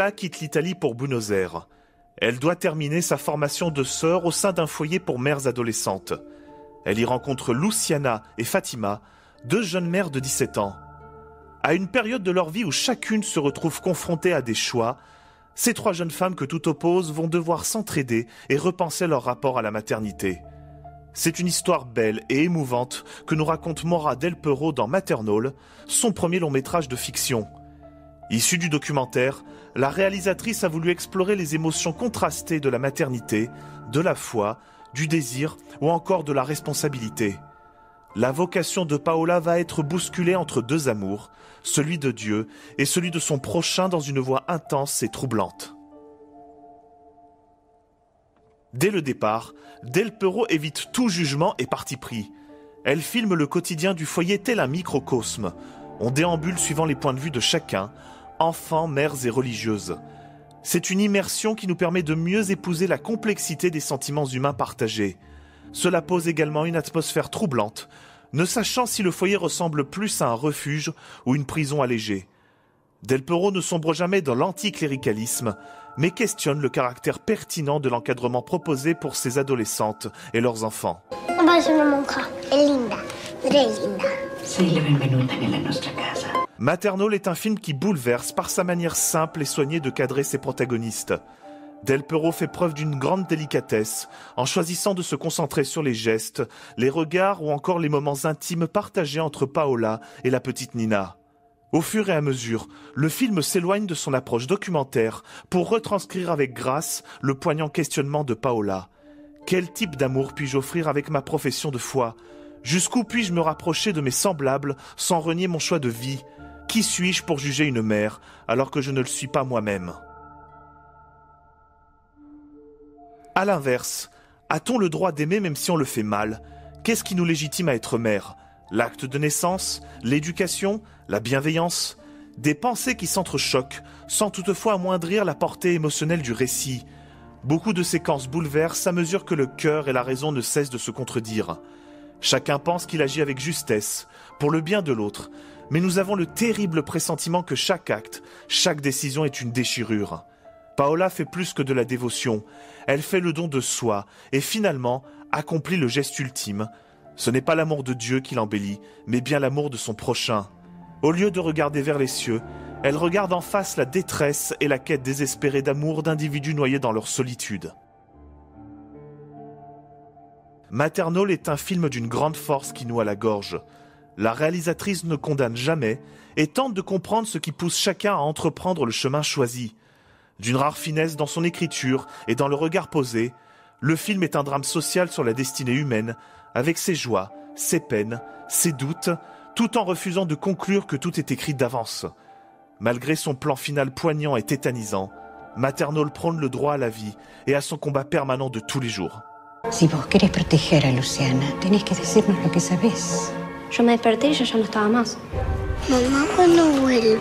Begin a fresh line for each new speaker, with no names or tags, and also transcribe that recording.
Paola quitte l'Italie pour Buenos Aires. Elle doit terminer sa formation de sœur au sein d'un foyer pour mères adolescentes. Elle y rencontre Luciana et Fatima, deux jeunes mères de 17 ans. À une période de leur vie où chacune se retrouve confrontée à des choix, ces trois jeunes femmes que tout oppose vont devoir s'entraider et repenser leur rapport à la maternité. C'est une histoire belle et émouvante que nous raconte Maura Del Perro dans Maternal, son premier long métrage de fiction. Issue du documentaire, la réalisatrice a voulu explorer les émotions contrastées de la maternité, de la foi, du désir ou encore de la responsabilité. La vocation de Paola va être bousculée entre deux amours, celui de Dieu et celui de son prochain dans une voie intense et troublante. Dès le départ, Del Perro évite tout jugement et parti pris. Elle filme le quotidien du foyer tel un microcosme. On déambule suivant les points de vue de chacun, enfants, mères et religieuses. C'est une immersion qui nous permet de mieux épouser la complexité des sentiments humains partagés. Cela pose également une atmosphère troublante, ne sachant si le foyer ressemble plus à un refuge ou une prison allégée. Del Perro ne sombre jamais dans l'anticléricalisme, mais questionne le caractère pertinent de l'encadrement proposé pour ces adolescentes et leurs enfants. Maternal est un film qui bouleverse par sa manière simple et soignée de cadrer ses protagonistes. Del Perro fait preuve d'une grande délicatesse en choisissant de se concentrer sur les gestes, les regards ou encore les moments intimes partagés entre Paola et la petite Nina. Au fur et à mesure, le film s'éloigne de son approche documentaire pour retranscrire avec grâce le poignant questionnement de Paola. Quel type d'amour puis-je offrir avec ma profession de foi ? Jusqu'où puis-je me rapprocher de mes semblables sans renier mon choix de vie ? Qui suis-je pour juger une mère alors que je ne le suis pas moi-même ? À l'inverse, a-t-on le droit d'aimer même si on le fait mal ? Qu'est-ce qui nous légitime à être mère ? L'acte de naissance, l'éducation, la bienveillance, des pensées qui s'entrechoquent, sans toutefois amoindrir la portée émotionnelle du récit. Beaucoup de séquences bouleversent à mesure que le cœur et la raison ne cessent de se contredire. Chacun pense qu'il agit avec justesse, pour le bien de l'autre, mais nous avons le terrible pressentiment que chaque acte, chaque décision est une déchirure. Paola fait plus que de la dévotion, elle fait le don de soi et finalement accomplit le geste ultime. Ce n'est pas l'amour de Dieu qui l'embellit, mais bien l'amour de son prochain. Au lieu de regarder vers les cieux, elle regarde en face la détresse et la quête désespérée d'amour d'individus noyés dans leur solitude. Maternal est un film d'une grande force qui noue à la gorge. La réalisatrice ne condamne jamais et tente de comprendre ce qui pousse chacun à entreprendre le chemin choisi. D'une rare finesse dans son écriture et dans le regard posé, le film est un drame social sur la destinée humaine, avec ses joies, ses peines, ses doutes, tout en refusant de conclure que tout est écrit d'avance. Malgré son plan final poignant et tétanisant, Maternal prône le droit à la vie et à son combat permanent de tous les jours.
Si vos querés proteger a Luciana, tenés que decirnos lo que sabés.
Yo me desperté y ella ya no estaba más.
Mamá, ¿cuándo vuelve?